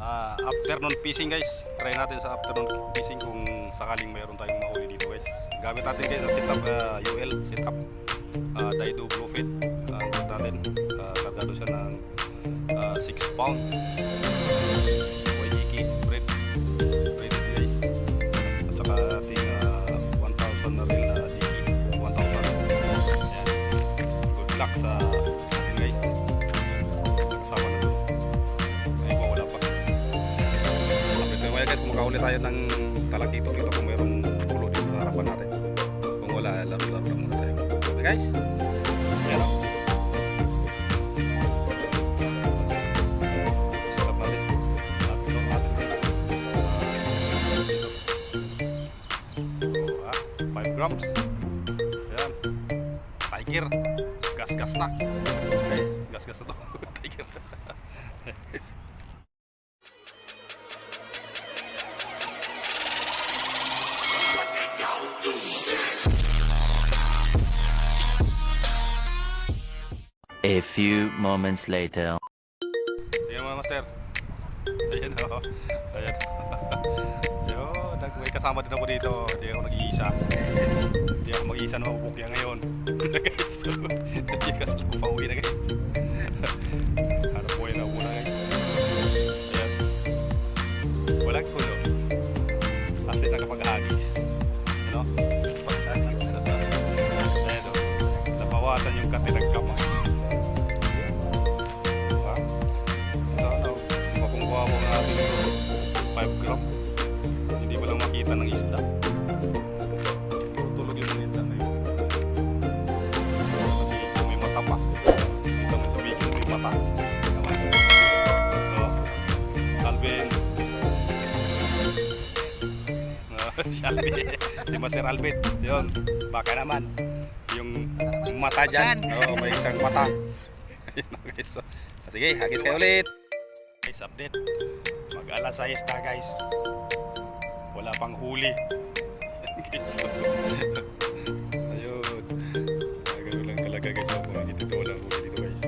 Afternoon fishing guys. Try natin sa afternoon fishing kung sakaling mayroon tayong mahuli dito guys. Gamit natin guys ang setup UL setup Daido Bluefin. Ang natin kargado siya ng 6 pound Waikiki bread guys. At saka ating 1,000 na rin diki 1,000. Ayan. Good luck sa atin guys. Kasama na doon. Ay ko wala pa. Kaya guys, kumakahuli tayo ng talakito dito kung mayroong pulo dito sa harapan natin. Kung wala, laro-laro lang muna tayo. Okay guys? Ayan o. Sarap natin. Lapit natin guys. 5 grams. Ayan. Tiger. Gas-gas na. Guys, gas-gas na to. Tiger. A few moments later. Ayan mga master. Ayan o. Ayan. Yo, may kasama din ako dito. Hindi ako nag-iisa. Hindi ako mag-iisa na mabubukya ngayon. Guys. Hindi kasi pauwi na guys. Hanap buhay na muna guys. Ayan. Walang kulo. At least nakapaghagis. Ano? Paghagis. Ayan o. Nabawasan yung katinag kamay. Makukuha mo ng ating 5 grams. Hindi mo lang makita ng isda. Tulog yung isda na yun. Dito may mata pa. Dito may tabigin may mata. So, Alvin. Si Master Alvin. Yun. Baka naman. Yung mata dyan. Oh, may isang mata. Sige, hagis kayo ulit. Guys, update. Mag-alas 6 na guys. Wala pang huli. Ayun. Ganun lang talaga guys. Dito walang huli dito guys.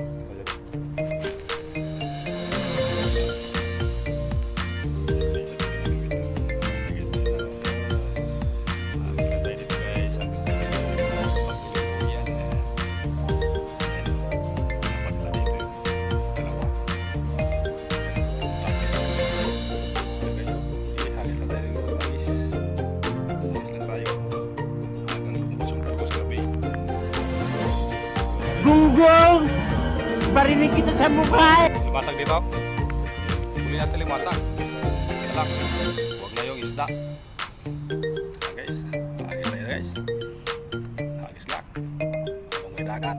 Gunggong! Barinig kita sa mukha! Limasag dito. Huli natin limasag. Ito lang. Huwag na yung isda. Ayan guys. Hagis tayo guys. Hagis lang. Kung may dagat.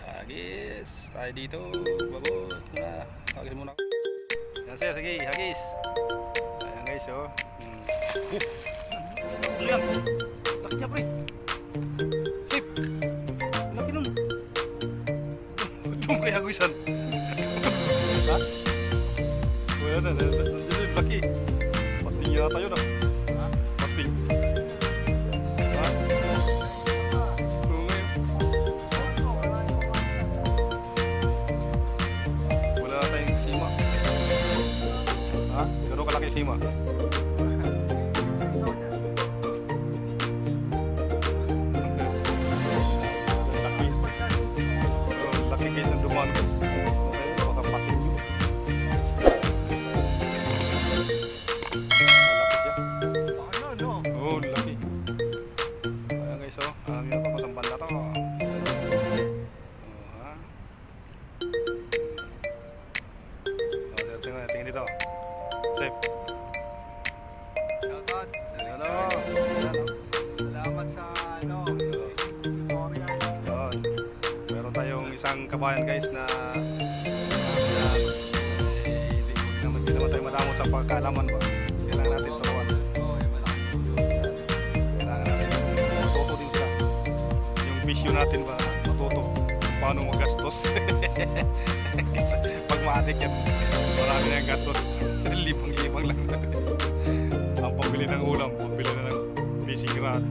Hagis. Tayo dito. Babot muna. Hagis muna. Ayan sir. Sige. Hagis. Ayan guys oh. Ayan. Laki niya pre. Sip. Laki nun. Doon kaya hagisan. Ha? Wala na. Nandiyan laki. Pating yata yun ah. Ha? Pating. Ha? Wala tayong sima. Ha? Gano'n kalaki sima? Laki guys ng dumaan guys. Okay, baka pating nyo. Malaki siya. Oo, laki. Ayan guys oh. Alam nyo pa kung banda to. Ha? Tingin dito. Safe. Salamat sa Meron tayong isang kabayan guys na hindi naman tayo madamot sa pagkaalaman ba. Kailangan natin turuan. Kailangan natin matuto din sila. Yung vision natin ba matuto paano magastos. Pag maadik yan marami na yung gastos. Libang-libang lang. Ang pambili ng ulam, pambili na ng fishing rod,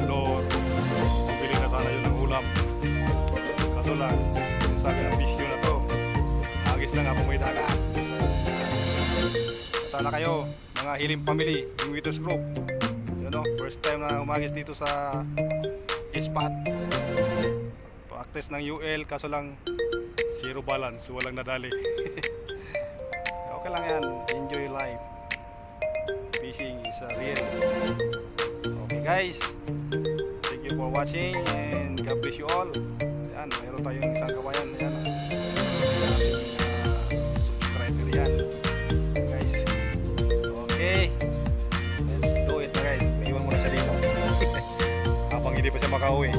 door, pambili na sana yun ng ulam. Kaso lang, yung sabi ng fish yun na to, agis lang ako may dagat. sana kayo, mga Hilim Family, Invitos Group. You know, first time na umagis dito sa spot. Practice ng UL, kaso lang zero balance, walang nadali. Okay lang yan, enjoy life. Fishing is real. Okay guys, thank you for watching and God bless you all. Yan, mayroon tayong isang kawayan. Yan, subscriber yan. Guys, okay, let's do it guys. May iwan muna siya dito. Habang hindi pa siya makauwi.